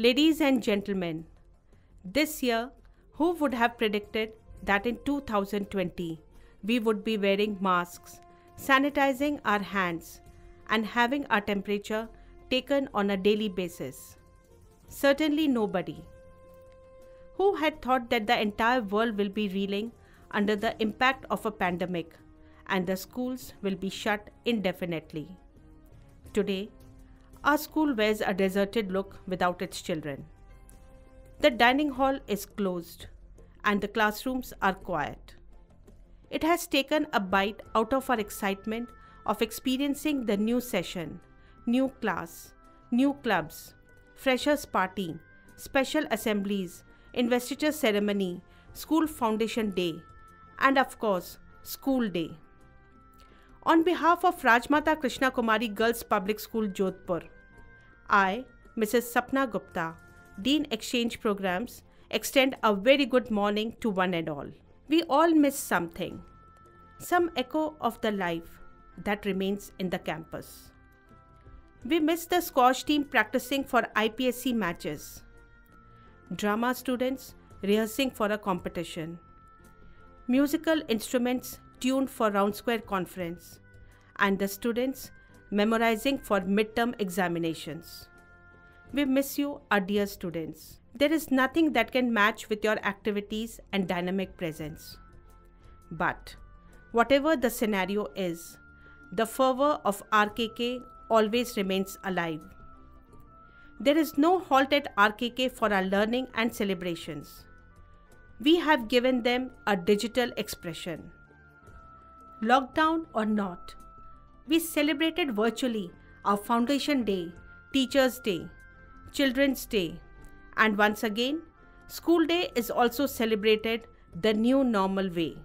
Ladies and gentlemen, this year, who would have predicted that in 2020 we would be wearing masks, sanitizing our hands, and having our temperature taken on a daily basis? Certainly nobody. Who had thought that the entire world will be reeling under the impact of a pandemic and the schools will be shut indefinitely? Today, our school wears a deserted look without its children. The dining hall is closed and the classrooms are quiet. It has taken a bite out of our excitement of experiencing the new session, new class, new clubs, freshers party, special assemblies, investiture ceremony, school foundation day, and of course, school day. On behalf of Rajmata Krishna Kumari Girls Public School, Jodhpur, I, Mrs. Sapna Gupta, Dean Exchange Programs, extend a very good morning to one and all. We all miss something, some echo of the life that remains in the campus. We miss the squash team practicing for IPSC matches, drama students rehearsing for a competition, musical instruments tuned for round square conference, and the students memorizing for midterm examinations. We miss you, our dear students. There is nothing that can match with your activities and dynamic presence. But whatever the scenario is, the fervor of RKK always remains alive. There is no halt at RKK for our learning and celebrations. We have given them a digital expression. Lockdown or not, we celebrated virtually our Foundation Day, Teachers' Day, Children's Day, and once again, School Day is also celebrated the new normal way.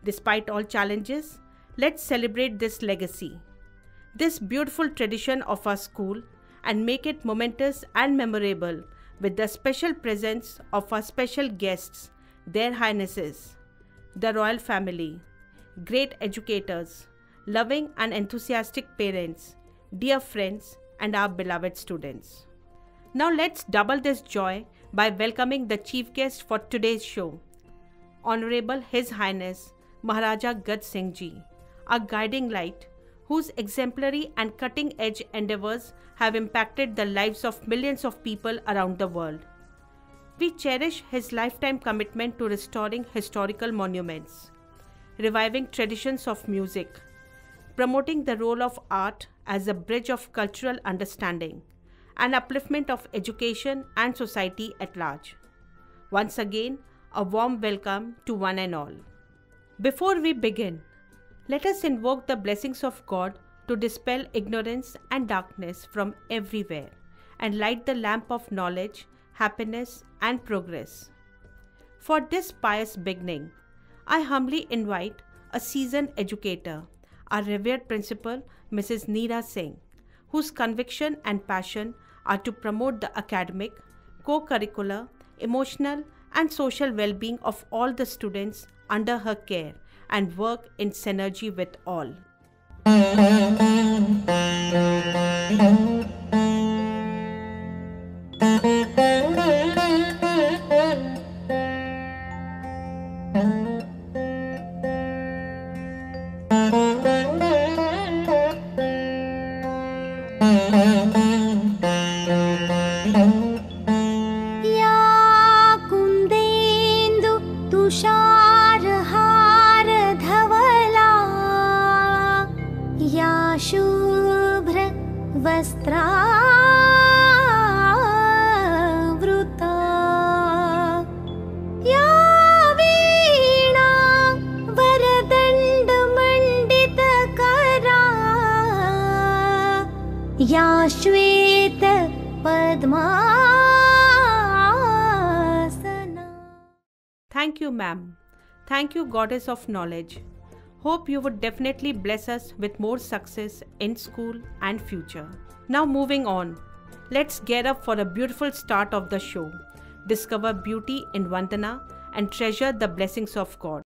Despite all challenges, let's celebrate this legacy, this beautiful tradition of our school, and make it momentous and memorable with the special presence of our special guests, their highnesses, the royal family, great educators, loving and enthusiastic parents, dear friends, and our beloved students. Now let's double this joy by welcoming the chief guest for today's show, Honorable His Highness Maharaja Gaj Singh Ji, our guiding light, whose exemplary and cutting-edge endeavors have impacted the lives of millions of people around the world. We cherish his lifetime commitment to restoring historical monuments, reviving traditions of music, promoting the role of art as a bridge of cultural understanding and upliftment of education and society at large. Once again, a warm welcome to one and all. Before we begin, let us invoke the blessings of God to dispel ignorance and darkness from everywhere and light the lamp of knowledge, happiness, and progress. For this pious beginning, I humbly invite a seasoned educator, our revered principal, Mrs. Neera Singh, whose conviction and passion are to promote the academic, co-curricular, emotional, and social well-being of all the students under her care and work in synergy with all. श्वेत padmasana. Thank you, ma'am. Thank you, goddess of knowledge, Hope you would definitely bless us with more success in school and future. Now moving on, let's get up for a beautiful start of the show. Discover beauty in Vandana and treasure the blessings of God.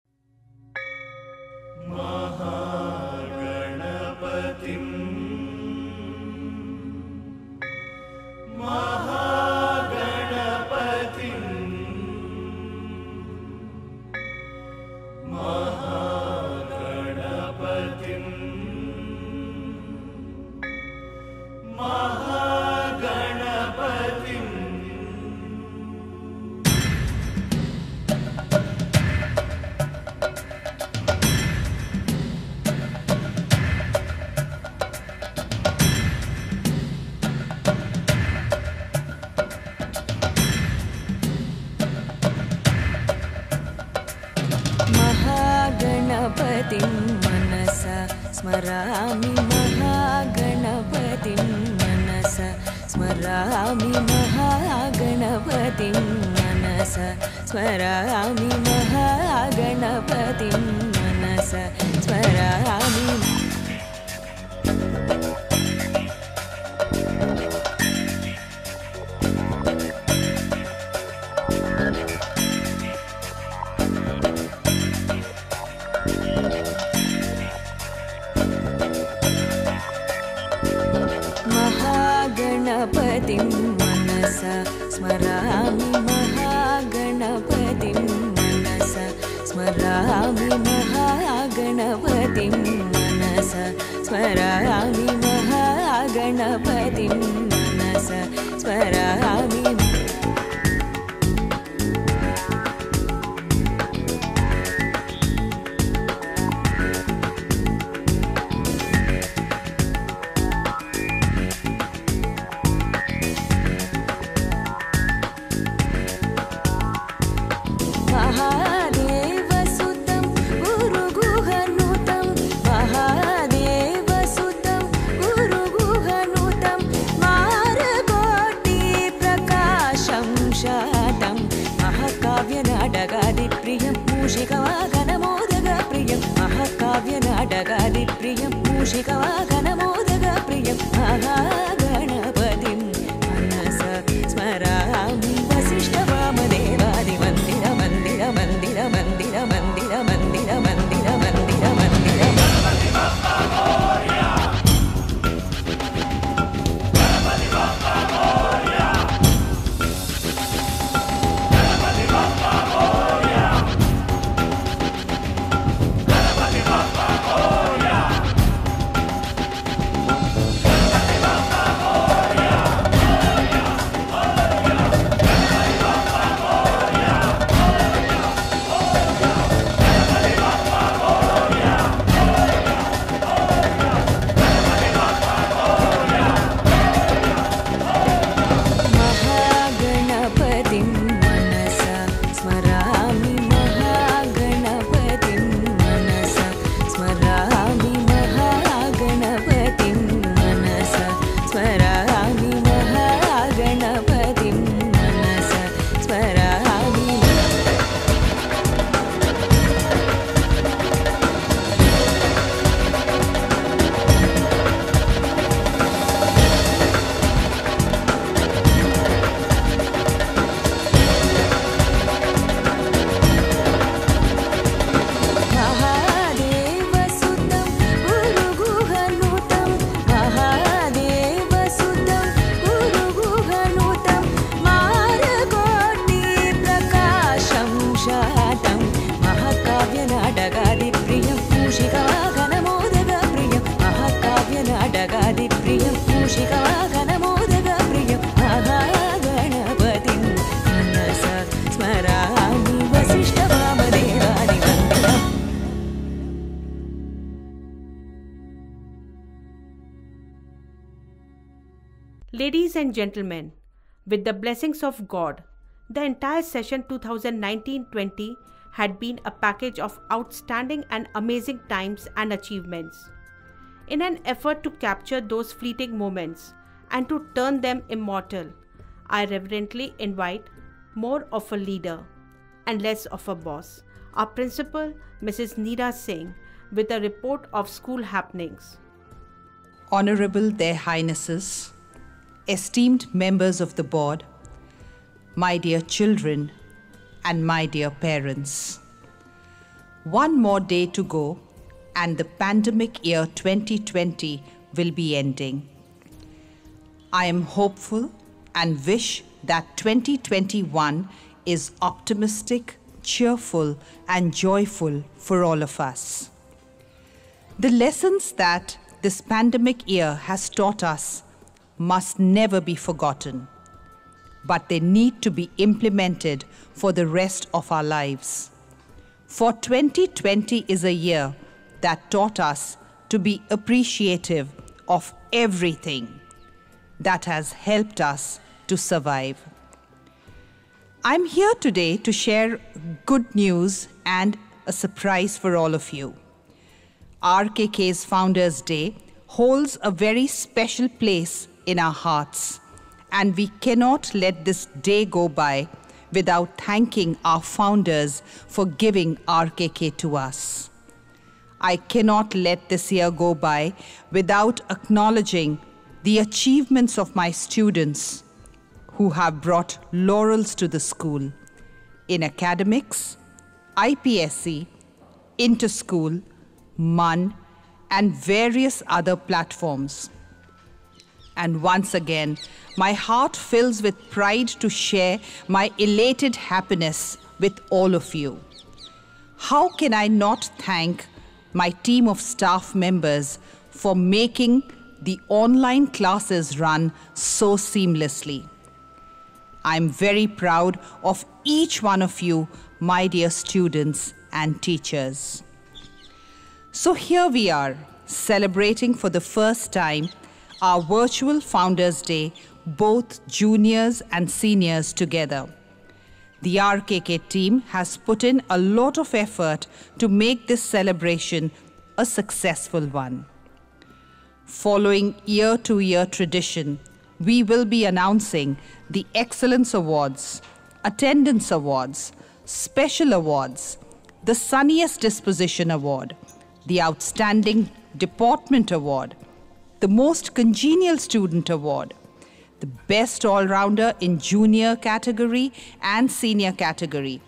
महागणपतिं मनसा स्मरामि महागणपतिं मनसा स्मरामि महागणपतिं मनसा स्मरामि महागणपतिं मनसा स्मरामि महागणपतिं मनसा स्मरामि महागणपतिं मनसा स्मरामि महागणपतिं मनसा स्मरामि महागणपतिं मनसा स्मरामि महादेवसुतं गुरुगुहनुतं महादेवसुतं गुरुगुहनुतं मारकोटिप्रकाशं शातं महाकाव्यनाटकादिप्रियं मूषिकवाहनमोदकप्रियं महाकाव्यनाटकादिप्रियं मूषिकवाहनमोदकप्रियं महागणपतिं मनसा स्मरामि वसिष्ठवामदेवादिमन्दिर मन्दिर मन्दिर मन्दिर मन्दिर मन्दिर मन्दिर मन्दिर मन्दिर महागणपतिं मनसा स्मरामि महागणपतिं मनसा स्मरामि महागणपतिं मनसा स्मरामि महागणपतिं मनसा स्मरामि महादेवसुतं गुरुगुहनुतं महादेवसुतं गुरुगुहनुतं मारकोटिप्रकाशं शातं महाकाव्यनाटकादिप्रियं मूषिकवाहनमोदकप्रियं महाकाव्यनाटकादिप्रियं मूषिकवाहनमोदकप्रियं महागणपतिं मनसा स्मरामि वसिष्ठवामदेवादिमन्दिरम् Ladies and gentlemen, with the blessings of God, the entire session 2019-20 had been a package of outstanding and amazing times and achievements. In an effort to capture those fleeting moments and to turn them immortal, I reverently invite more of a leader and less of a boss, our principal, Mrs. Neera Singh, with a report of school happenings. Honorable Their Highnesses, esteemed members of the board, my dear children and my dear parents. One more day to go and the pandemic year 2020 will be ending. I am hopeful and wish that 2021 is optimistic, cheerful and joyful for all of us. The lessons that this pandemic year has taught us must never be forgotten, but they need to be implemented for the rest of our lives. For 2020 is a year that taught us to be appreciative of everything that has helped us to survive. I'm here today to share good news and a surprise for all of you. RKK's Founders Day holds a very special place in our hearts, and we cannot let this day go by without thanking our founders for giving RKK to us. I cannot let this year go by without acknowledging the achievements of my students who have brought laurels to the school in academics, IPSC, Interschool, MUN, and various other platforms. And once again, my heart fills with pride to share my elated happiness with all of you. How can I not thank my team of staff members for making the online classes run so seamlessly? I'm very proud of each one of you, my dear students and teachers. So here we are, celebrating for the first time our virtual Founders Day, both juniors and seniors together. The RKK team has put in a lot of effort to make this celebration a successful one. Following year-to-year tradition, we will be announcing the Excellence Awards, Attendance Awards, Special Awards, the Sunniest Disposition Award, the Outstanding Deportment Award, the Most Congenial Student Award, the Best All-Rounder in Junior category and Senior category,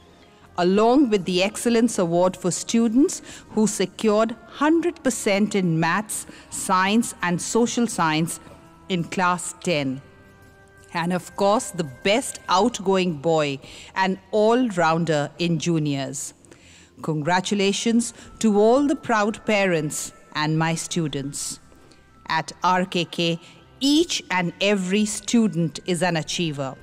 along with the Excellence Award for students who secured 100% in Maths, Science and Social Science in Class 10. And of course, the Best Outgoing Boy and All-Rounder in Juniors. Congratulations to all the proud parents and my students. At RKK, each and every student is an achiever.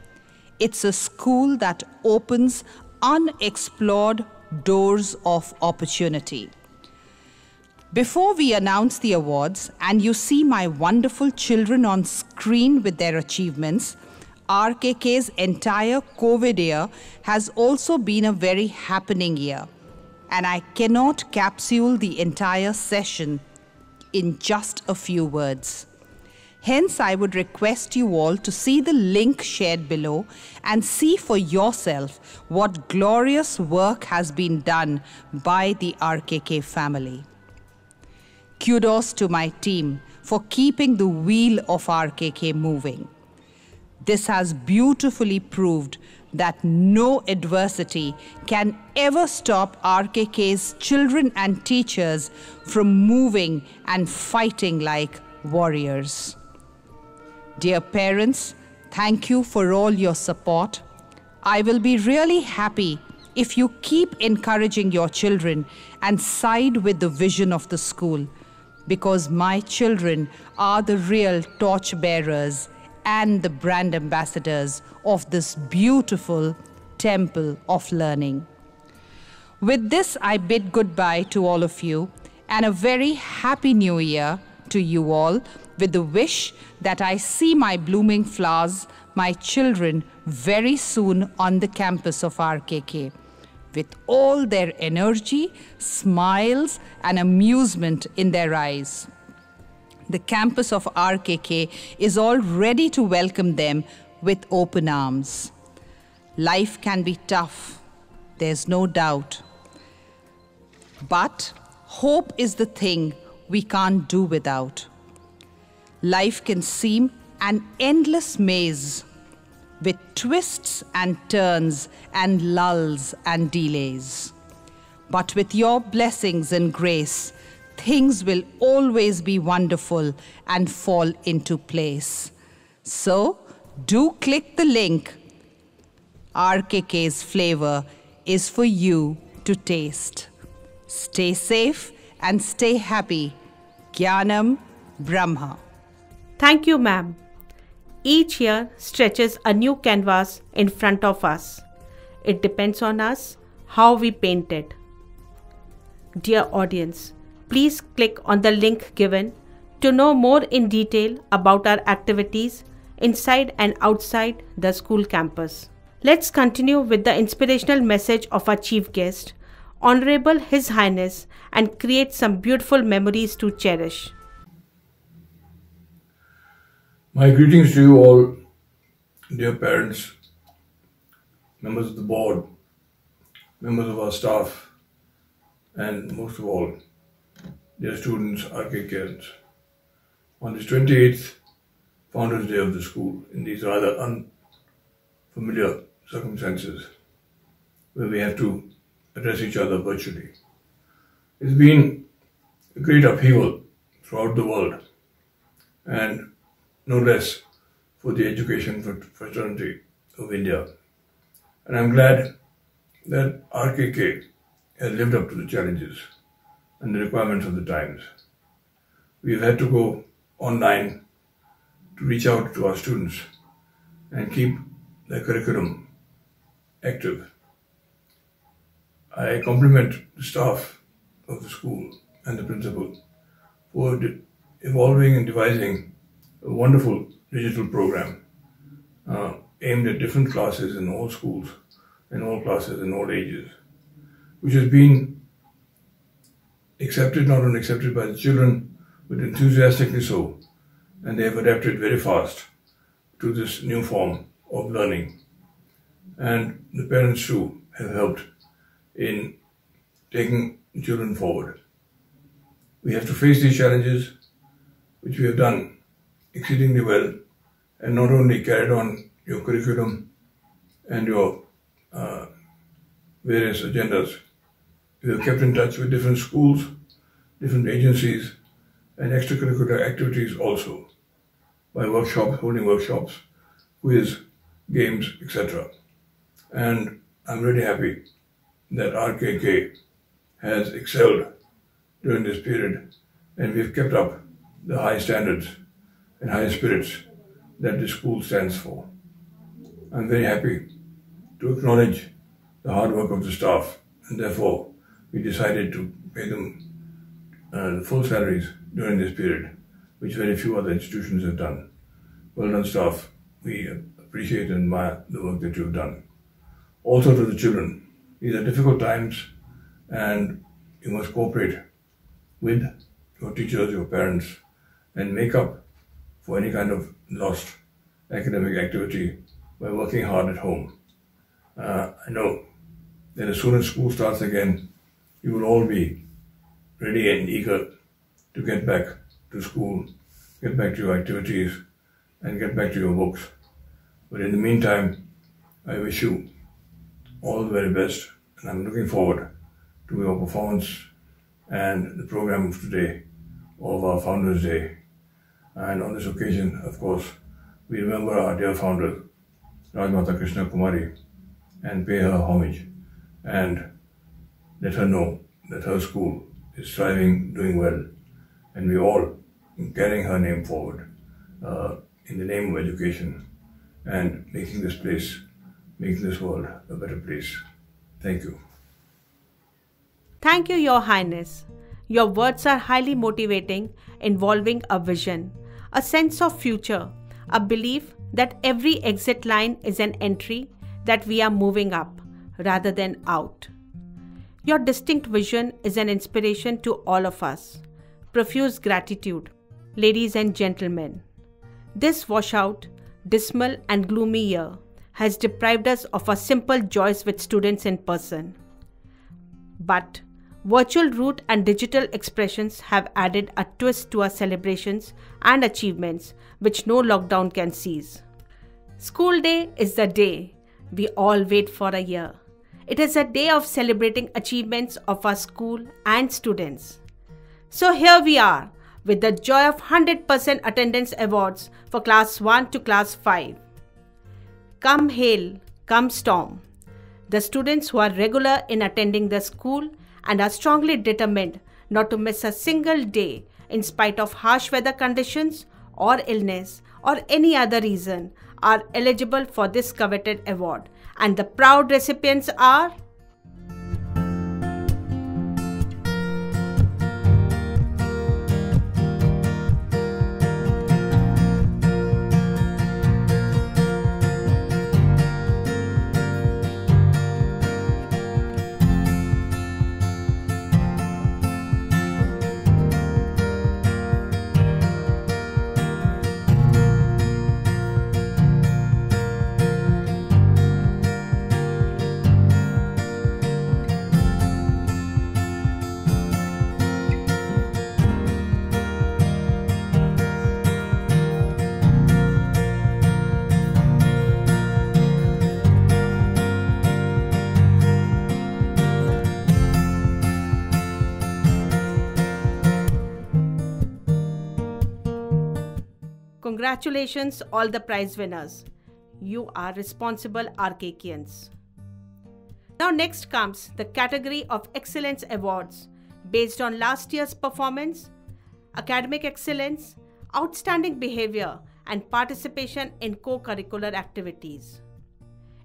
It's a school that opens unexplored doors of opportunity. Before we announce the awards and you see my wonderful children on screen with their achievements, RKK's entire COVID year has also been a very happening year. And I cannot capsule the entire session in just a few words. Hence, I would request you all to see the link shared below and see for yourself what glorious work has been done by the RKK family. Kudos to my team for keeping the wheel of RKK moving. This has beautifully proved that no adversity can ever stop RKK's children and teachers from moving and fighting like warriors. Dear parents, thank you for all your support. I will be really happy if you keep encouraging your children and side with the vision of the school, because my children are the real torch bearers and the brand ambassadors of this beautiful temple of learning. With this, I bid goodbye to all of you and a very happy new year to you all, with the wish that I see my blooming flowers, my children, very soon on the campus of RKK, with all their energy, smiles, and amusement in their eyes. The campus of RKK is all ready to welcome them with open arms. Life can be tough, there's no doubt. But Hope is the thing we can't do without. Life can seem an endless maze with twists and turns and lulls and delays. But with your blessings and grace, things will always be wonderful and fall into place. So, do click the link. RKK's flavor is for you to taste. Stay safe and stay happy. Jnanam Brahma. Thank you, ma'am. Each year stretches a new canvas in front of us. It depends on us how we paint it. Dear audience, please click on the link given to know more in detail about our activities inside and outside the school campus. Let's continue with the inspirational message of our chief guest, Honorable His Highness, and create some beautiful memories to cherish. My greetings to you all, dear parents, members of the board, members of our staff, and most of all, dear students, RKKians. On this 28th Founders' Day of the school, in these rather unfamiliar circumstances, where we have to address each other virtually. It's been a great upheaval throughout the world, and no less for the education fraternity of India. And I'm glad that RKK has lived up to the challenges and the requirements of the times. We've had to go online to reach out to our students and keep their curriculum active. I compliment the staff of the school and the principal for evolving and devising a wonderful digital program aimed at different classes in all schools, in all classes, in all ages, which has been accepted, not only accepted by the children, but enthusiastically so, and they have adapted very fast to this new form of learning. And the parents too have helped in taking the children forward. We have to face these challenges, which we have done exceedingly well, and not only carried on your curriculum and your various agendas. We have kept in touch with different schools, different agencies, and extracurricular activities also, by workshops, holding workshops, quiz, games, etc. And I'm really happy that RKK has excelled during this period, and we've kept up the high standards and high spirits that the school stands for. I'm very happy to acknowledge the hard work of the staff, and therefore we decided to pay them the full salaries during this period, which very few other institutions have done. Well done, staff. We appreciate and admire the work that you've done. Also to the children, these are difficult times, and you must cooperate with your teachers, your parents, and make up for any kind of lost academic activity by working hard at home. I know that as soon as school starts again, you will all be ready and eager to get back to school, get back to your activities, and get back to your books. But in the meantime, I wish you all the very best, and I'm looking forward to your performance and the program of today, of our Founders' Day. And on this occasion, of course, we remember our dear founder, Rajmata Krishna Kumari, and pay her homage and let her know that her school is thriving, doing well, and we all carrying her name forward in the name of education and making this place, making this world a better place. Thank you. Thank you, Your Highness. Your words are highly motivating, involving a vision, a sense of future, a belief that every exit line is an entry, that we are moving up rather than out. Your distinct vision is an inspiration to all of us. Profuse gratitude. Ladies and gentlemen, this washout, dismal and gloomy year has deprived us of our simple joys with students in person. But Virtual route and digital expressions have added a twist to our celebrations and achievements which no lockdown can seize. School Day is the day we all wait for a year. It is a day of celebrating achievements of our school and students. So here we are with the joy of 100% attendance awards for class 1 to class 5. Come hail, come storm. The students who are regular in attending the school and are strongly determined not to miss a single day in spite of harsh weather conditions or illness or any other reason are eligible for this coveted award, and the proud recipients are Congratulations all the prize winners. You are responsible RKKians. Now next comes the category of Excellence Awards based on last year's performance, academic excellence, outstanding behavior and participation in co-curricular activities.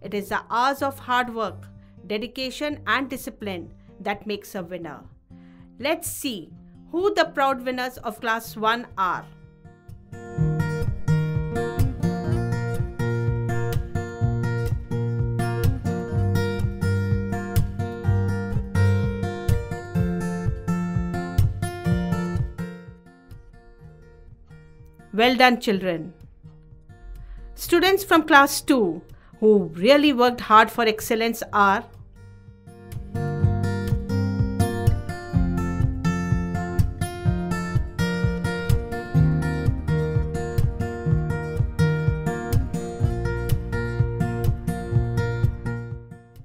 It is the hours of hard work, dedication and discipline that makes a winner. Let's see who the proud winners of Class 1 are. Well done, children. Students from Class 2 who really worked hard for excellence are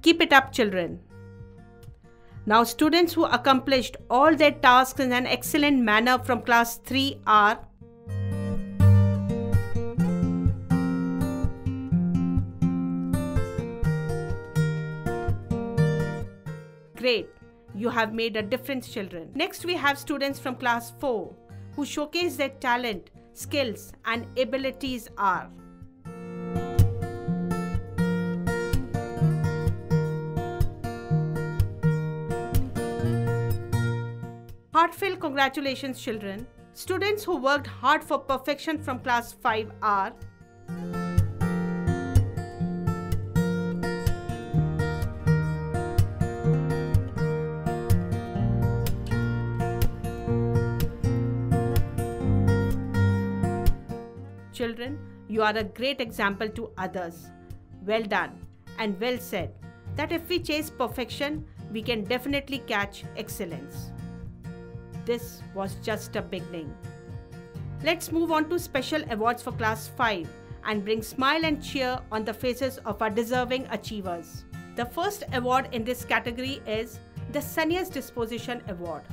Keep it up, children. Now, students who accomplished all their tasks in an excellent manner from Class 3 are Great, you have made a difference, children. Next, we have students from Class 4 who showcase their talent, skills and abilities are Heartfelt congratulations, children. Students who worked hard for perfection from Class 5 are Children, you are a great example to others. Well done and well said that if we chase perfection, we can definitely catch excellence. This was just a beginning. Let's move on to special awards for Class 5 and bring smile and cheer on the faces of our deserving achievers. The first award in this category is the Sunniest Disposition Award,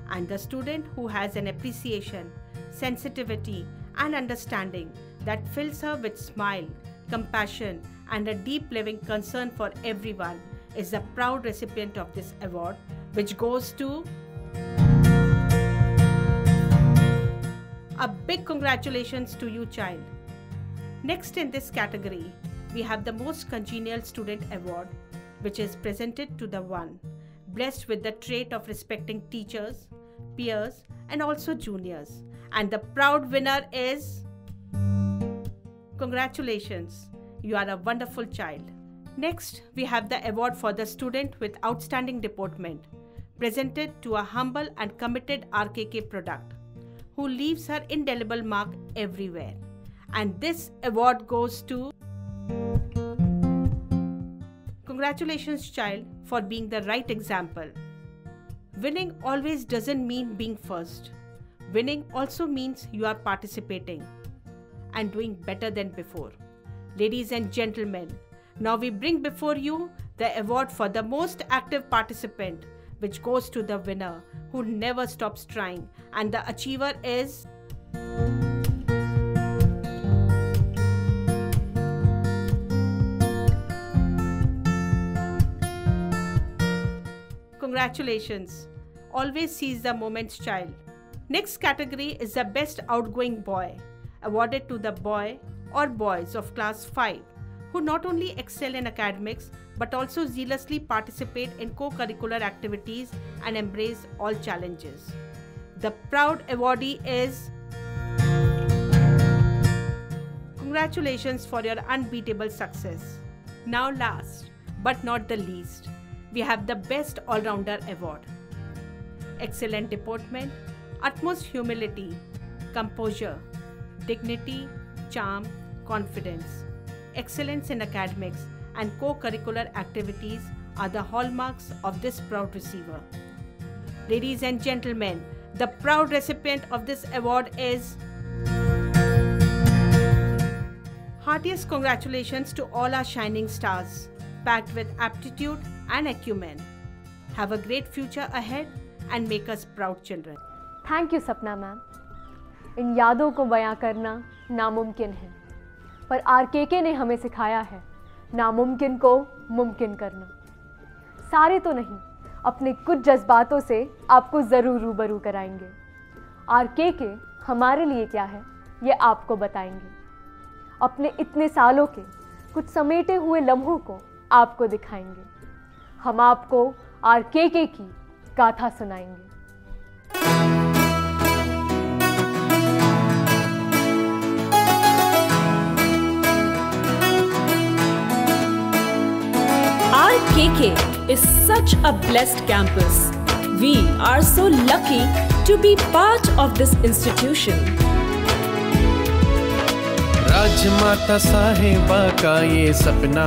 and the student who has an appreciation, sensitivity and understanding that fills her with smile, compassion and a deep living concern for everyone is the proud recipient of this award, which goes to a big congratulations to you, child. Next in this category, we have the Most Congenial Student Award, which is presented to the one blessed with the trait of respecting teachers, peers and also juniors. And the proud winner is Congratulations, you are a wonderful child. Next, we have the award for the student with outstanding deportment, presented to a humble and committed RKK product, who leaves her indelible mark everywhere. And this award goes to Congratulations, child, for being the right example. Winning always doesn't mean being first. Winning also means you are participating and doing better than before. Ladies and gentlemen, now we bring before you the award for the most active participant, which goes to the winner who never stops trying, and the achiever is Congratulations! Always seize the moment's child. Next category is the best outgoing boy, awarded to the boy or boys of class 5 who not only excel in academics but also zealously participate in co-curricular activities and embrace all challenges. The proud awardee is Congratulations for your unbeatable success. Now last but not the least, we have the Best All-Rounder Award. Excellent deportment, utmost humility, composure, dignity, charm, confidence, excellence in academics and co-curricular activities are the hallmarks of this proud receiver. Ladies and gentlemen, the proud recipient of this award is Heartiest congratulations to all our shining stars, packed with aptitude and acumen. Have a great future ahead and make us proud children. Thank you सपना ma'am. इन यादों को बयां करना नामुमकिन है, पर RKK ने हमें सिखाया है नामुमकिन को मुमकिन करना। सारे तो नहीं, अपने कुछ जज्बातों से आपको ज़रूर रूबरू कराएंगे। आरकेके हमारे लिए क्या है ये आपको बताएंगे। अपने इतने सालों के कुछ समेटे हुए लम्हों को आपको दिखाएंगे। हम आपको आरकेके की गाथा सुनाएंगे। RKK is such a blessed campus. We are so lucky to be part of this institution. राजमाता साहिबा का ये सपना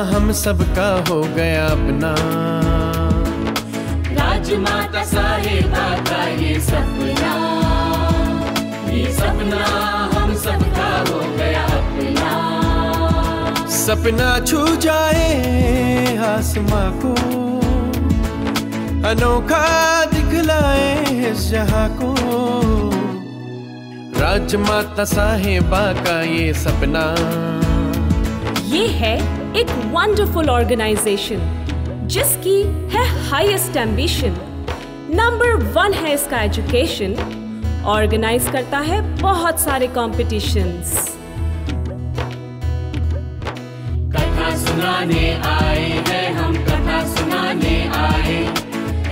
हम सबका हो गया अपना। राजमाता साहिबा का ये सपना हम सबका हो गया अपना। सपना छू जाए आसमां को, अनोखा दिखलाए इस जहां को। राजमाता साहिबा का ये सपना। ये है एक वंडरफुल ऑर्गेनाइजेशन जिसकी है हाईएस्ट एम्बिशन। नंबर 1 है इसका एजुकेशन, ऑर्गेनाइज करता है बहुत सारे कॉम्पिटिशन्स। कथा सुनाने आए हैं हम, कथा सुनाने आए।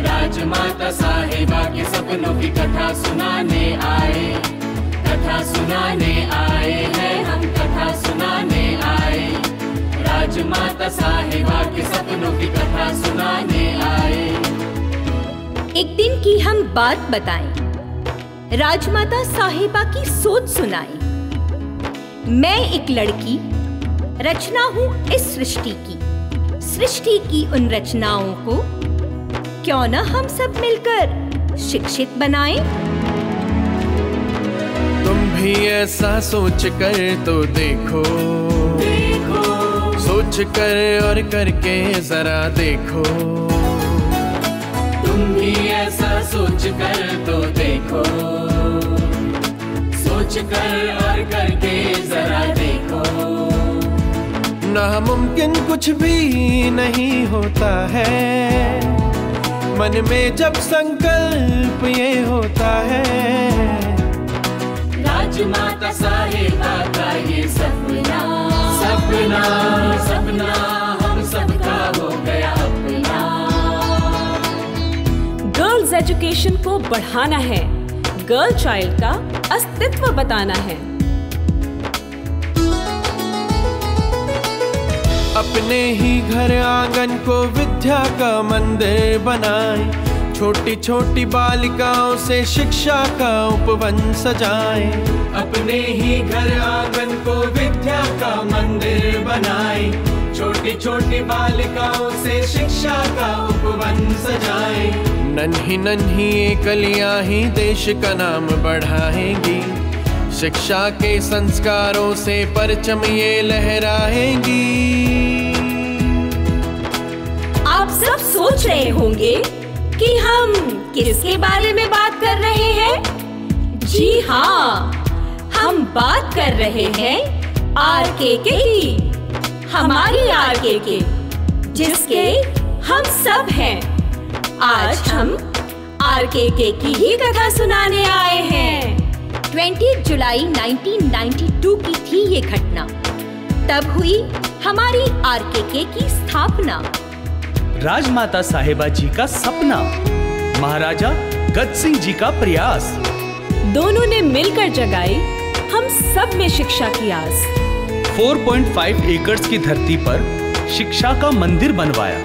राजमाता साहिबा के सपनों की कथा सुनाने आए। कथा सुनाने आए हैं हम, कथा सुनाने आए। राजमाता साहिबा के सपनों की कथा सुनाने आए। एक दिन की हम बात बताएं, राजमाता साहिबा की सोच सुनाएं। मैं एक लड़की, रचना हूँ इस सृष्टि की उन रचनाओं को क्यों न हम सब मिलकर शिक्षित बनाएं। तुम भी ऐसा सोच कर तो देखो, सोच कर और करके जरा देखो। तुम भी ऐसा सोच कर तो देखो, सोच कर और करके जरा देखो। नामुमकिन कुछ भी नहीं होता है, मन में जब संकल्प ये होता है। राजमाता साहिबा का ये सपना हम सबका हो गया अपना। गर्ल्स एजुकेशन को बढ़ाना है, गर्ल चाइल्ड का अस्तित्व बताना है। अपने ही घर आंगन को विद्या का मंदिर बनाएं। छोटी छोटी बालिकाओं से शिक्षा का उपवन सजाएं। अपने ही घर आंगन को विद्या का मंदिर बनाएं। छोटी छोटी छोटी बालिकाओं से शिक्षा का उपवन सजाए। नन्ही नन्ही ये कलियां ही देश का नाम बढ़ाएंगी, शिक्षा के संस्कारों से परचम ये लहराएंगी। आप सब सोच रहे होंगे कि हम किसके बारे में बात कर रहे हैं? जी हाँ, हम बात कर रहे हैं आरकेके की, हमारी आरकेके, जिसके हम सब हैं। आज हम आरकेके की ही कथा सुनाने आए हैं। 20 जुलाई 1992 की थी ये घटना। तब हुई हमारी आरकेके की स्थापना। राजमाता साहिबा जी का सपना, महाराजा गद सिंह जी का प्रयास, दोनों ने मिलकर जगाई हम सब में शिक्षा की आस। 4.5 एकड़ की धरती पर शिक्षा का मंदिर बनवाया,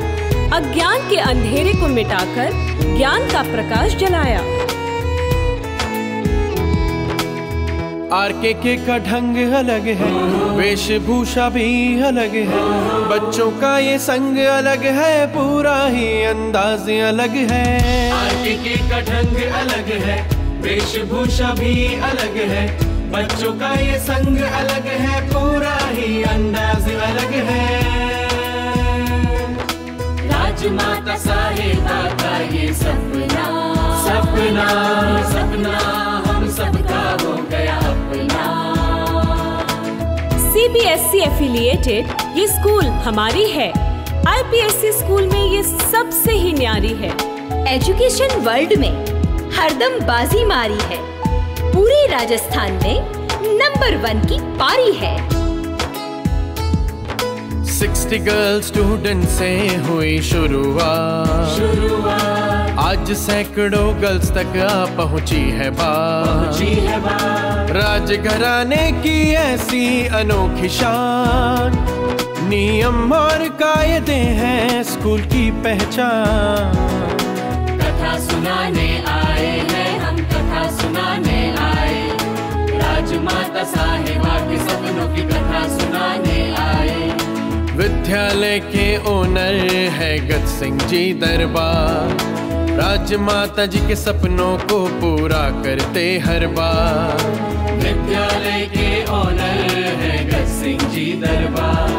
अज्ञान के अंधेरे को मिटाकर ज्ञान का प्रकाश जलाया। आरकेके का ढंग अलग है, वेशभूषा भी अलग है, बच्चों का ये संग अलग है, पूरा ही अंदाज अलग है। आरकेके का ढंग अलग है, वेशभूषा भी अलग है, बच्चों का ये संग अलग है, पूरा ही अंदाज अलग है। राजमाता साहिबा का ये सपना, सपना सपना हम सबका हो गया अपना। CBSE एफिलिएटेड ये स्कूल हमारी है, IPSC स्कूल में ये सबसे ही न्यारी है। एजुकेशन वर्ल्ड में हरदम बाजी मारी है, पूरे राजस्थान में नंबर 1 की पारी है। 60 गर्ल स्टूडेंट से हुई शुरुआत, आज सैकड़ों गर्ल्स तक आ पहुंची है बात। राजघराने की ऐसी अनोखी शान, नियम और कायदे हैं स्कूल की पहचान। कथा सुनाने आए हैं हम, कथा सुनाने आए, राजमाता साहिबा के सपनों की कथा सुनाने आए। विद्यालय के ओनर है गद सिंह जी दरबार, राजमाता जी के सपनों को पूरा करते हर बार। विद्यालय के ओनर है गद सिंह जी दरबार,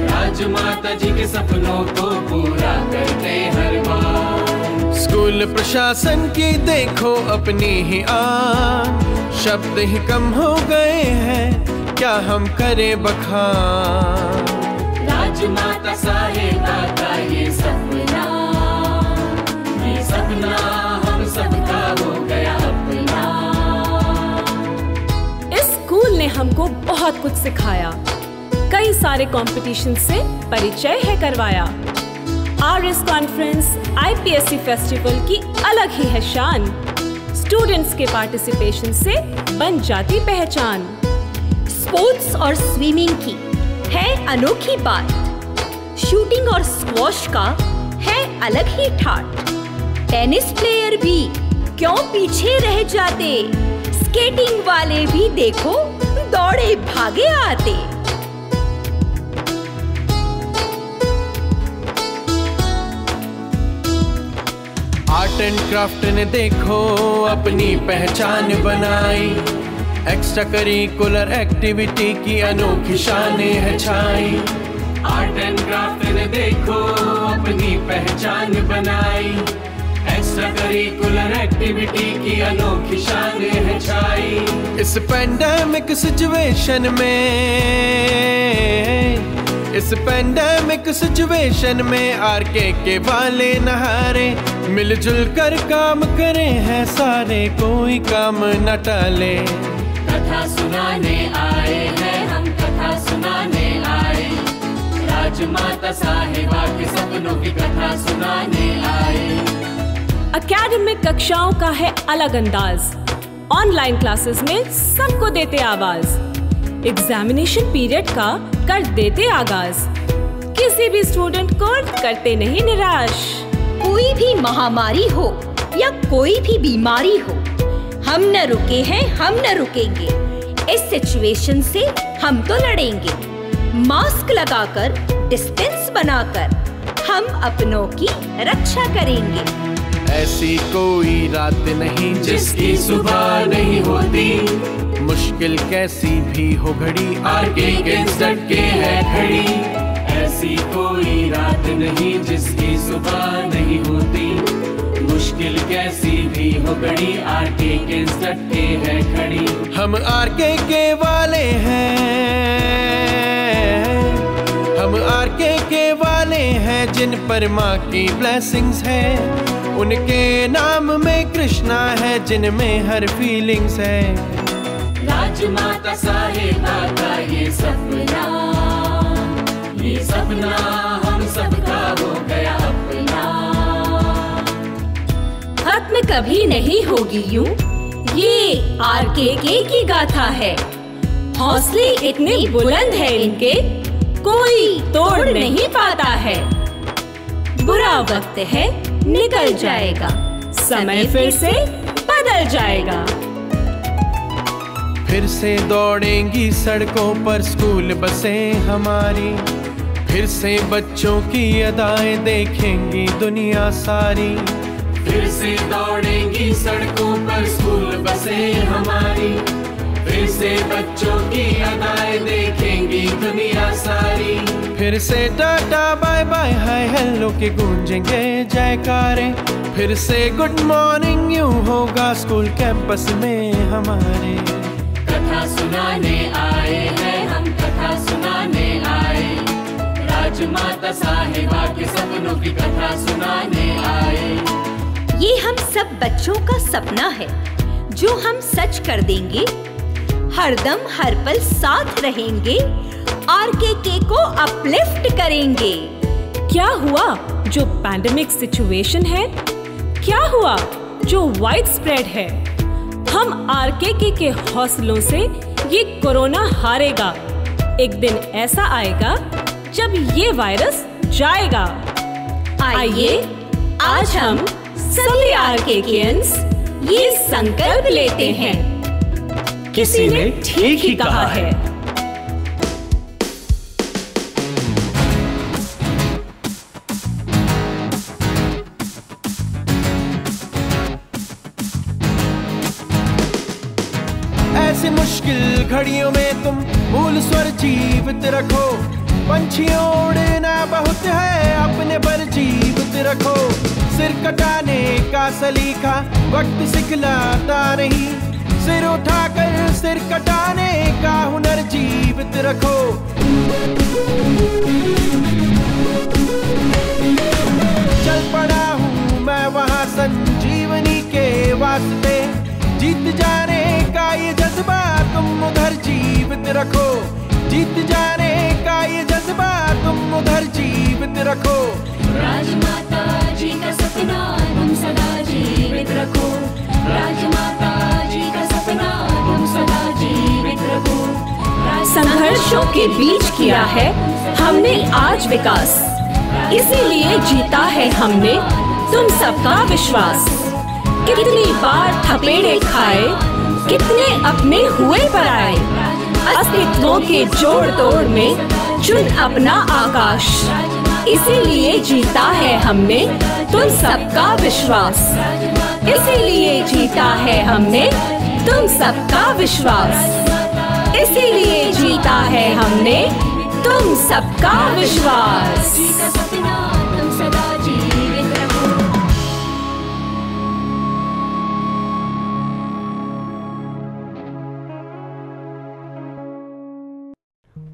राजमाता जी के सपनों को पूरा करते हर बार। स्कूल प्रशासन की देखो अपनी ही आन, शब्द ही कम हो गए हैं, क्या हम करें बखान। राजमाता साहिबा का ये सपना हम सबका हो गया अपना। इस स्कूल ने हमको बहुत कुछ सिखाया, कई सारे कंपटीशन से परिचय है करवाया। RS कॉन्फ्रेंस, IPSC फेस्टिवल की अलग ही है शान, स्टूडेंट्स के पार्टिसिपेशन से बन जाती पहचान। स्पोर्ट्स और स्विमिंग की है अनोखी बात, शूटिंग और स्क्वॉश का है अलग ही ठाट। टेनिस प्लेयर भी क्यों पीछे रह जाते, स्केटिंग वाले भी देखो दौड़े भागे आते। आर्ट एंड क्राफ्ट ने देखो अपनी पहचान बनाई, एक्स्ट्रा करिकुलर एक्टिविटी की अनोखी शानें है छाई। आर्ट एंड क्राफ्ट ने देखो अपनी पहचान बनाई, एक्स्ट्रा करिकुलर एक्टिविटी की अनोखी शानें है छाई। इस पैंडेमिक सिचुएशन में आरकेके वाले नहारे, मिलजुल कर काम करें हैं सारे, कोई काम न टाले। कथा सुनाने आए हैं हम, कथा सुनाने आए, राजमाता साहिबा के सपनों की कथा सुनाने आए। एकेडमिक कक्षाओं का है अलग अंदाज, ऑनलाइन क्लासेस में सबको देते आवाज, एग्जामिनेशन पीरियड का कर देते आगाज, किसी भी स्टूडेंट को करते नहीं निराश। कोई भी महामारी हो या कोई भी बीमारी हो, हम न रुके हैं, हम न रुकेंगे, इस सिचुएशन से हम तो लड़ेंगे। मास्क लगाकर डिस्टेंस बनाकर हम अपनों की रक्षा करेंगे। ऐसी कोई रात नहीं जिसकी सुबह नहीं होती, मुश्किल कैसी भी हो घड़ी आरके किड्स डट के है खड़ी। ऐसी कोई रात नहीं जिसकी सुबह नहीं होती, मुश्किल कैसी भी हो घड़ी आरके किड्स डट के है खड़ी। हम आरके के वाले हैं, हम आरके के वाले हैं, जिन पर माँ की ब्लेसिंग्स है। उनके नाम में कृष्णा है, जिनमें हर फीलिंग्स है। राजमाता साहिबा का ये सपना हम सबका हो गया अपना। खत्म कभी नहीं होगी यूं, ये आरके की गाथा है। हौसले इतने बुलंद है इनके, कोई तोड़ नहीं पाता है। बुरा वक्त है निकल जाएगा, समय फिर से बदल जाएगा। फिर से दौड़ेंगी सड़कों पर स्कूल बसें हमारी, फिर से बच्चों की अदाएं देखेंगी दुनिया सारी। फिर से दौड़ेंगी सड़कों पर स्कूल बसें हमारी, फिर से बच्चों की अदाएं देखेंगी दुनिया सारी। फिर से टाटा बाय बाय हाय हेलो के गूंजेंगे जयकारे, फिर से गुड मॉर्निंग यूं होगा स्कूल कैंपस में हमारे। कथा सुनाने आए हैं हम, कथा सुनाने आए, राजमाता साहिबा के सपनों की कथा सुनाने आए। ये हम सब बच्चों का सपना है जो हम सच कर देंगे, हरदम हर पल साथ रहेंगे, आरके को अपलिफ्ट करेंगे। क्या हुआ जो पैंडेमिक सिचुएशन है, क्या हुआ जो वाइड स्प्रेड है, हम आरके के हौसलों से ये कोरोना हारेगा। एक दिन ऐसा आएगा जब ये वायरस जाएगा। आइए आज हम सभी आरकेकियंस ये संकल्प लेते हैं। किसी ने ठीक ही कहा है। ऐसी मुश्किल घड़ियों में तुम मूल स्वर जीवित रखो, पंछियों उड़ना बहुत है अपने पर जीवित रखो। सिर कटाने का सलीका वक्त सिखलाता नहीं, सिर उठाकर सिर कटाने का हुनर जीवित रखो। चल पड़ा हूँ मैं वहाँ संजीवनी के वास्ते, जीत जाने का ये जज्बा तुम उधर जीवित रखो, जीत जाने का ये जज्बा तुम उधर जीवित रखो। राजमाता जी का सपना तुम सदा जीवित रखो, राजमाता जी का सपना तुम सदा जीवित रखो। संघर्षों के बीच किया है हमने आज विकास, इसीलिए जीता है हमने तुम सबका विश्वास। कितनी बार थपेड़े खाए, कितने अपने हुए पराए, अस्तित्वों के जोड़ तोड़ में चुन अपना आकाश, इसीलिए जीता है हमने तुम सबका विश्वास, इसीलिए जीता है हमने तुम सबका विश्वास, इसीलिए जीता है हमने तुम सबका विश्वास।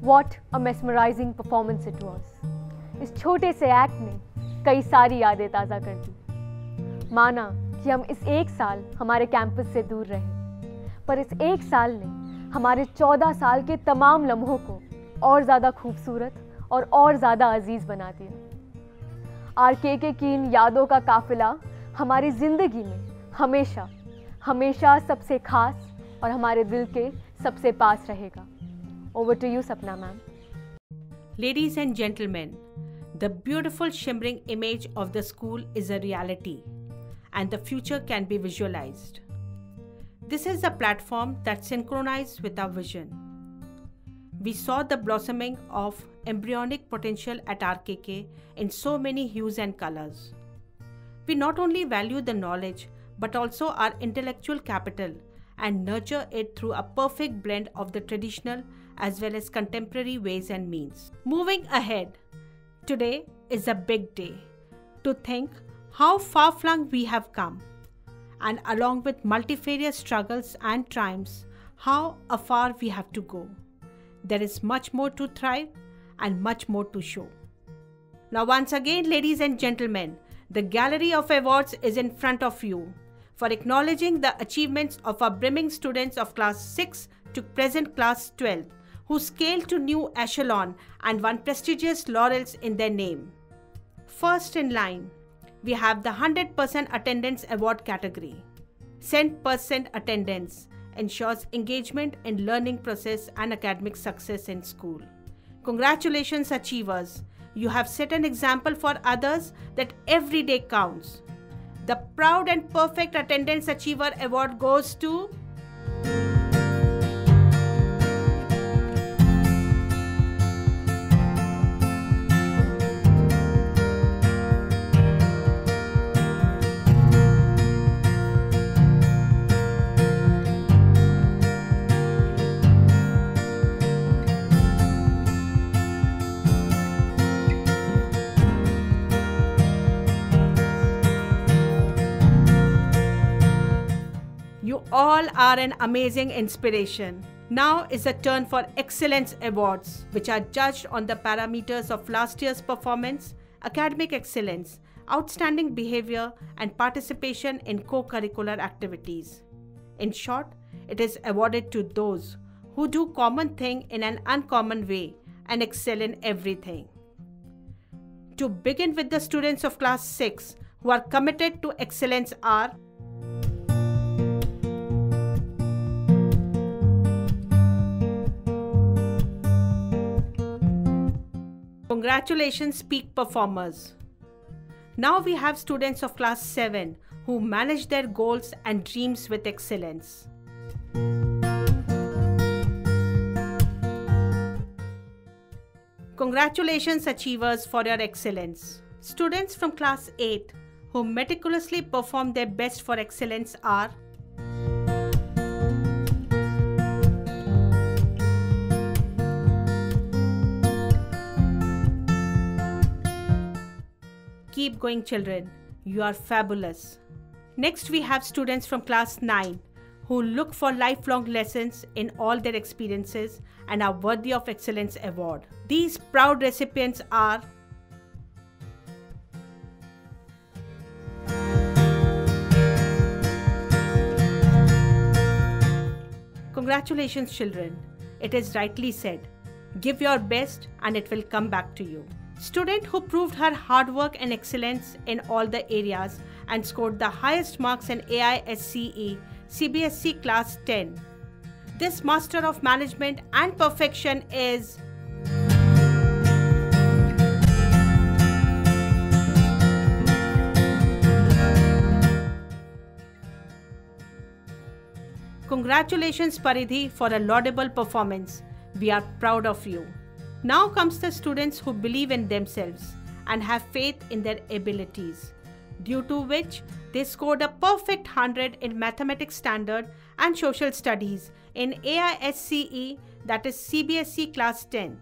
What a mesmerizing performance it was. इस छोटे से एक्ट ने कई सारी यादें ताज़ा कर दी। माना कि हम इस एक साल हमारे कैंपस से दूर रहे, पर इस एक साल ने हमारे 14 साल के तमाम लम्हों को और ज़्यादा खूबसूरत और ज़्यादा अजीज़ बना दिया। आरके की इन यादों का काफिला हमारी ज़िंदगी में हमेशा हमेशा सबसे खास और हमारे दिल के सबसे पास रहेगा। Over to you, Sapna ma'am. Ladies and gentlemen, the beautiful shimmering image of the school is a reality and the future can be visualized. This is a platform that synchronizes with our vision. we saw the blossoming of embryonic potential at RKK in so many hues and colors. We not only value the knowledge but also our intellectual capital and nurture it through a perfect blend of the traditional as well as contemporary ways and means. Moving ahead, today is a big day to think how far-flung we have come, and along with multifarious struggles and triumphs, how afar we have to go. There is much more to thrive and much more to show. Now once again, ladies and gentlemen, the gallery of awards is in front of you for acknowledging the achievements of our brimming students of class 6 to present class 12, who scaled to new echelon and won prestigious laurels in their name. First in line, we have the 100% attendance award category. 100% attendance ensures engagement in learning process and academic success in school. Congratulations, achievers! You have set an example for others that every day counts. The Proud and Perfect Attendance Achiever Award goes to all are an amazing inspiration. Now is the turn for Excellence Awards, which are judged on the parameters of last year's performance, academic excellence, outstanding behavior, and participation in co-curricular activities. In short, it is awarded to those who do common thing in an uncommon way and excel in everything. To begin with, the students of class 6 who are committed to excellence are Congratulations, peak performers. Now we have students of class 7 who manage their goals and dreams with excellence. Congratulations, achievers, for your excellence. Students from class 8 who meticulously perform their best for excellence are Keep going, children. You are fabulous. Next, we have students from class 9 who look for lifelong lessons in all their experiences and are worthy of Excellence Award. These proud recipients are Congratulations, children. It is rightly said. Give your best and it will come back to you. Student who proved her hard work and excellence in all the areas and scored the highest marks in AISCE CBSE Class 10. This Master of Management and Perfection is Congratulations, Paridhi, for a laudable performance. We are proud of you. Now comes the students who believe in themselves and have faith in their abilities, due to which they scored a perfect 100 in Mathematics Standard and Social Studies in AISCE, that is CBSE Class 10th.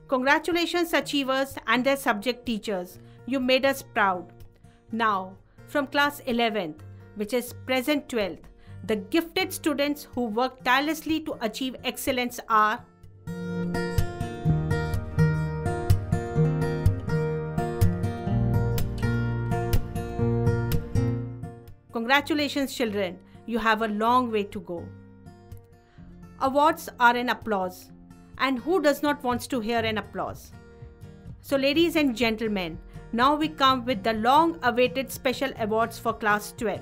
Congratulations, achievers and their subject teachers. You made us proud. Now, from class 11th, which is present 12th, the gifted students who work tirelessly to achieve excellence are Congratulations, children. You have a long way to go. Awards are an applause, and who does not want to hear an applause? So, ladies and gentlemen, now we come with the long-awaited special awards for class 12.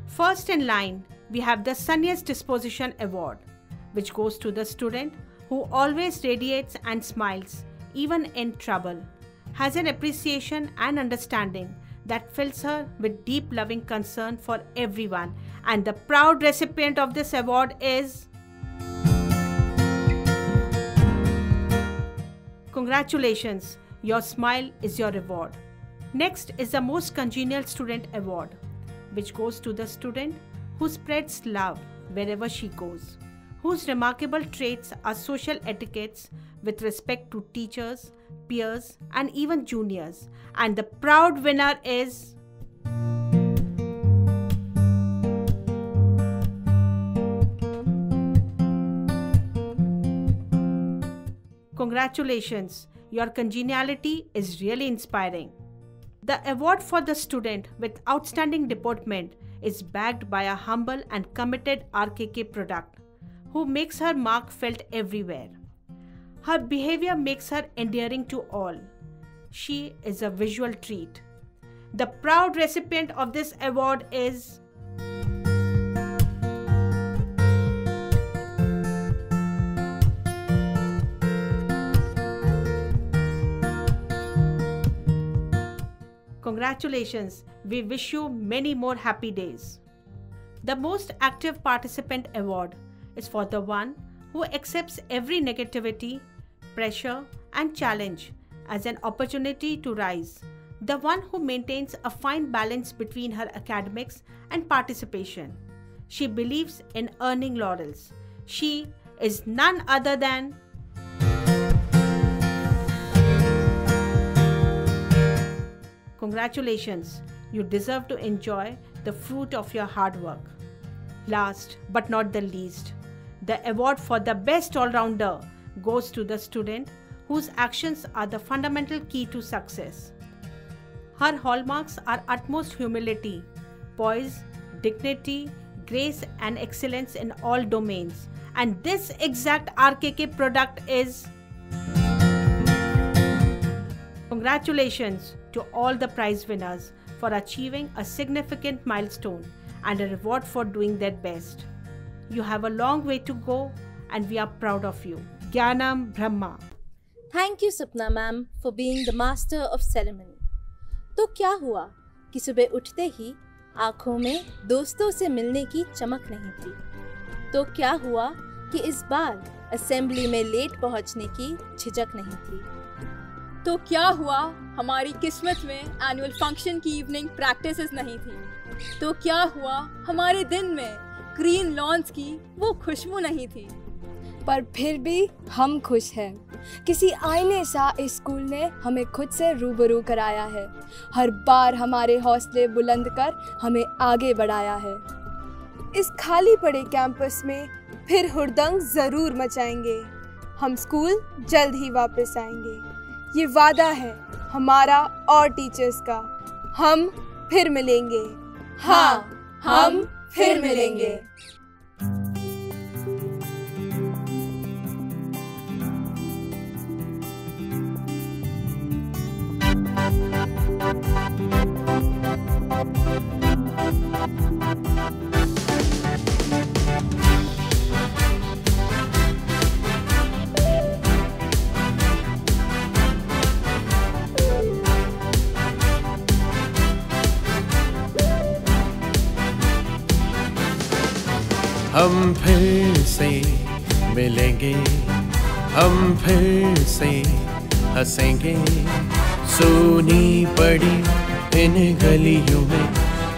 First in line, we have the Sunniest Disposition Award, which goes to the student who always radiates and smiles, even in trouble, has an appreciation and understanding that fills her with deep loving concern for everyone, and the proud recipient of this award is... Congratulations, your smile is your reward. Next is the Most Congenial Student Award, which goes to the student who spreads love wherever she goes, whose remarkable traits are social etiquettes with respect to teachers, peers, and even juniors. And the proud winner is... Congratulations, your congeniality is really inspiring. The award for the student with outstanding deportment is backed by a humble and committed RKK product who makes her mark felt everywhere. Her behavior makes her endearing to all. She is a visual treat. The proud recipient of this award is... Congratulations, we wish you many more happy days. The Most Active Participant Award is for the one who accepts every negativity, pressure, and challenge as an opportunity to rise, the one who maintains a fine balance between her academics and participation. She believes in earning laurels. She is none other than... Congratulations, you deserve to enjoy the fruit of your hard work. Last but not the least, the award for the best all-rounder goes to the student whose actions are the fundamental key to success. Her hallmarks are utmost humility, poise, dignity, grace, and excellence in all domains. And this exact RKK product is... Congratulations to all the prize winners for achieving a significant milestone and a reward for doing their best. You have a long way to go and we are proud of you. Gyanam Brahma. Thank you Sapna ma'am for being the master of ceremony. तो क्या हुआ कि सुबह उठते ही आँखों में दोस्तों से मिलने की चमक नहीं थी? तो क्या हुआ कि इस बार असेंबली में लेट पहुंचने की झिझक नहीं थी? तो क्या हुआ हमारी किस्मत में एनुअल फंक्शन की इवनिंग प्रैक्टिसेस नहीं थी? तो क्या हुआ हमारे दिन में ग्रीन लॉन्स की वो खुशबू नहीं थी? पर फिर भी हम खुश हैं। किसी आईने सा इस स्कूल ने हमें खुद से रूबरू कराया है। हर बार हमारे हौसले बुलंद कर हमें आगे बढ़ाया है। इस खाली पड़े कैंपस में फिर हुड़दंग ज़रूर मचाएंगे। हम स्कूल जल्द ही वापस आएंगे। ये वादा है हमारा और टीचर्स का। हम फिर मिलेंगे। हाँ, हम फिर मिलेंगे। हम फिर से मिलेंगे, हम फिर से हंसेंगे। सोनी पड़ी इन गलियों में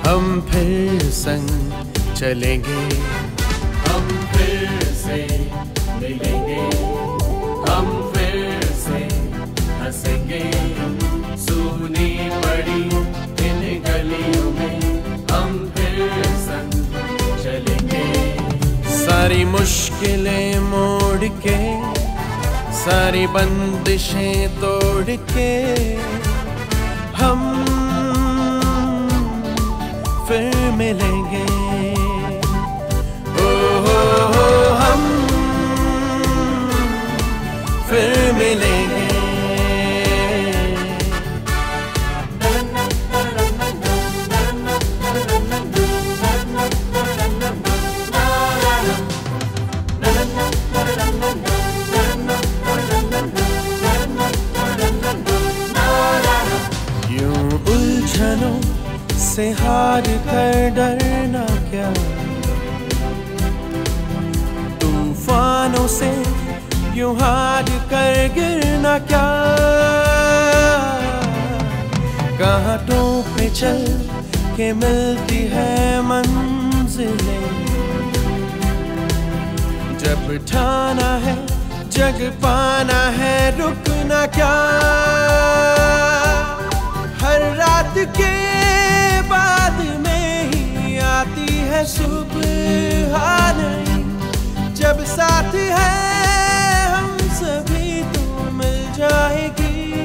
हम फिर संग चलेंगे। हम फिर से मिलेंगे, हम फिर से हंसेंगे। सोनी पड़ी इन गलियों में हम फिर संग चलेंगे। सारी मुश्किलें मोड़ के, सारी बंदिशें तोड़ के हम फिर मिलेंगे। हो हम फिर मिलेंगे। से हार कर डरना क्या, तूफानों से यूं हार कर गिरना क्या, घाटों पे चल के मिलती है मंजिलें, जब ठाना है जग पाना है रुकना क्या, हर रात के बाद में ही आती है सुबह नहीं, जब साथ है हम सभी तो मिल जाएगी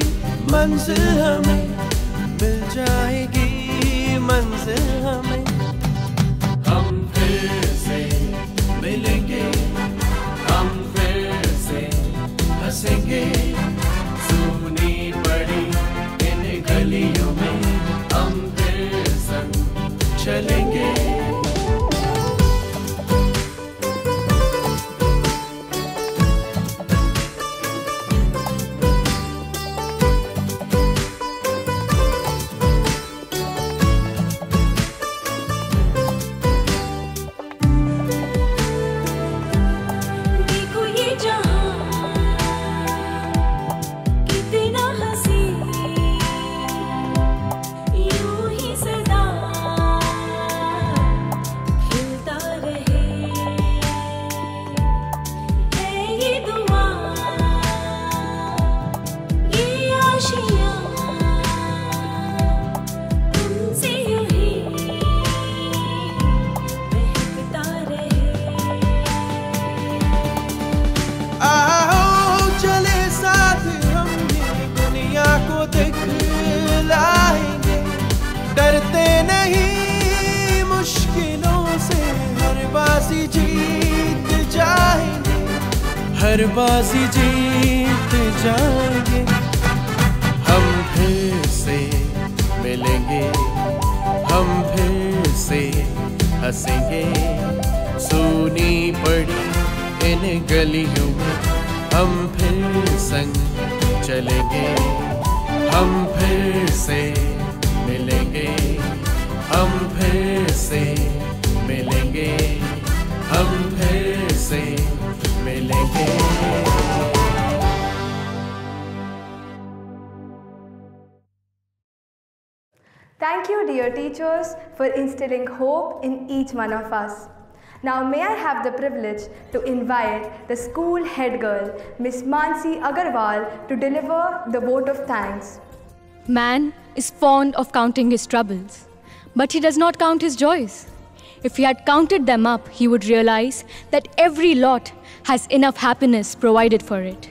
मंजिल हमें, मिल जाएगी मंजिल हमें। हम फिर से मिलेंगे, हम फिर से हंसेंगे, सुनी पड़ी इन गलियों में हम फिर संग चलेंगे। डरते नहीं मुश्किलों से, हर बाजी जीत जाएंगे, हर बाजी जीत जाएंगे। हम फिर से मिलेंगे, हम फिर से हंसेंगे, सुनी पड़ी इन गलियों में हम फिर संग चलेंगे, हम फिर से मिलेंगे, हम फिर से मिलेंगे, हम फिर से मिलेंगे। Thank you, dear teachers, for instilling hope in each one of us. Now may I have the privilege to invite the school head girl, Miss Mansi Agarwal, to deliver the vote of thanks. Man is fond of counting his troubles, but he does not count his joys. If he had counted them up, he would realize that every lot has enough happiness provided for it.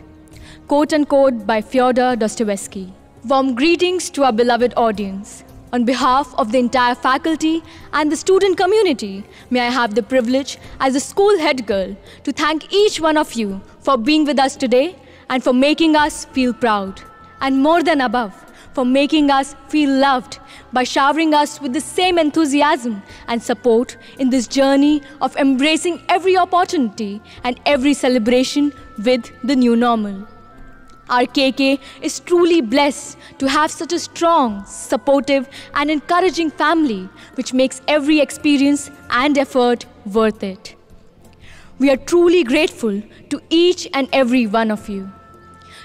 Quote unquote by Fyodor Dostoevsky. Warm greetings to our beloved audience. On behalf of the entire faculty and the student community, may I have the privilege as a school head girl to thank each one of you for being with us today and for making us feel proud. And more than above, for making us feel loved by showering us with the same enthusiasm and support in this journey of embracing every opportunity and every celebration with the new normal. Our KK is truly blessed to have such a strong, supportive and encouraging family which makes every experience and effort worth it. We are truly grateful to each and every one of you.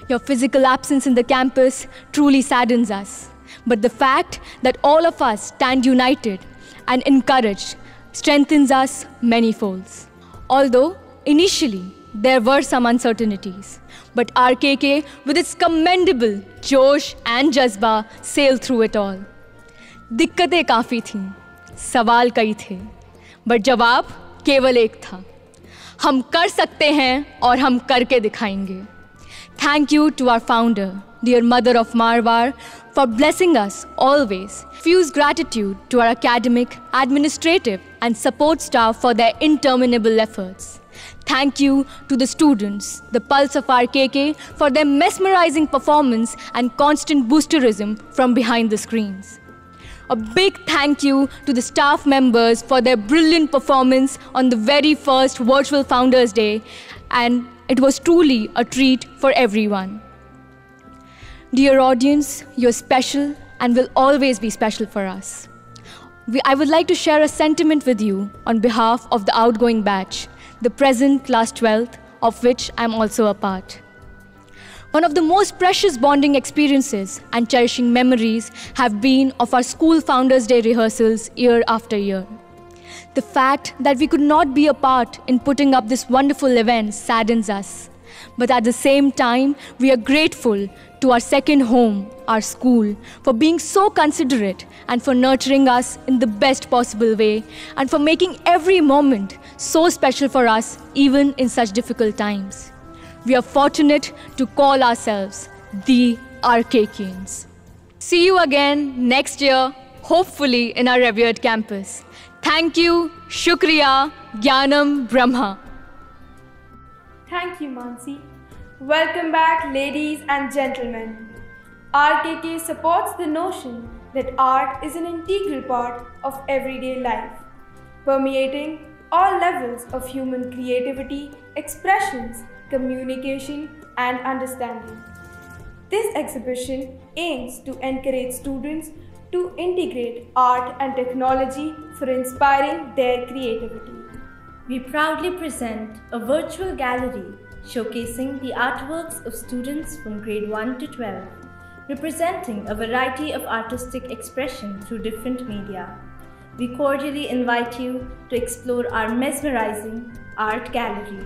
Your physical absence in the campus truly saddens us, but the fact that all of us stand united and encouraged strengthens us many-folds. Although initially there were some uncertainties, but RKK, with its commendable जोश and जज्बा, sailed through it all. दिक्कतें काफ़ी थीं, सवाल कई थे, but जवाब केवल एक था, हम कर सकते हैं और हम करके दिखाएंगे. Thank you to our founder, dear Mother of Marwar, for blessing us always. Fuse gratitude to our academic, administrative and support staff for their interminable efforts. Thank you to the students, the pulse of RKK, for their mesmerizing performance and constant boosterism from behind the screens. A big thank you to the staff members for their brilliant performance on the very first Virtual Founders Day, and it was truly a treat for everyone. Dear audience, you're special and will always be special for us. I would like to share a sentiment with you on behalf of the outgoing batch, the present class 12th, of which I am also a part. One of the most precious bonding experiences and cherishing memories have been of our school Founders Day rehearsals year after year. The fact that we could not be a part in putting up this wonderful event saddens us. But at the same time, we are grateful to our second home, our school, for being so considerate and for nurturing us in the best possible way and for making every moment so special for us even in such difficult times. We are fortunate to call ourselves the RKKians. See you again next year, hopefully in our revered campus. Thank you, Shukriya, Gyanam Brahma. Thank you, Mansi. Welcome back, ladies and gentlemen. RKK supports the notion that art is an integral part of everyday life, permeating all levels of human creativity, expressions, communication, and understanding. This exhibition aims to encourage students to integrate art and technology for inspiring their creativity. We proudly present a virtual gallery showcasing the artworks of students from grade 1 to 12, representing a variety of artistic expression through different media. We cordially invite you to explore our mesmerizing art gallery.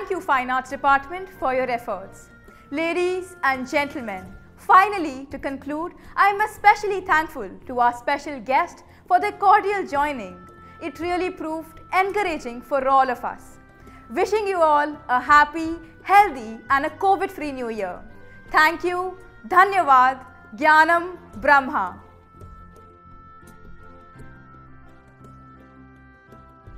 Thank you, Fine Arts Department, for your efforts. Ladies and gentlemen, finally, to conclude, I am especially thankful to our special guest for their cordial joining. It really proved encouraging for all of us. Wishing you all a happy, healthy and a COVID-free New Year. Thank you. Dhanyavad. Gyanam Brahma.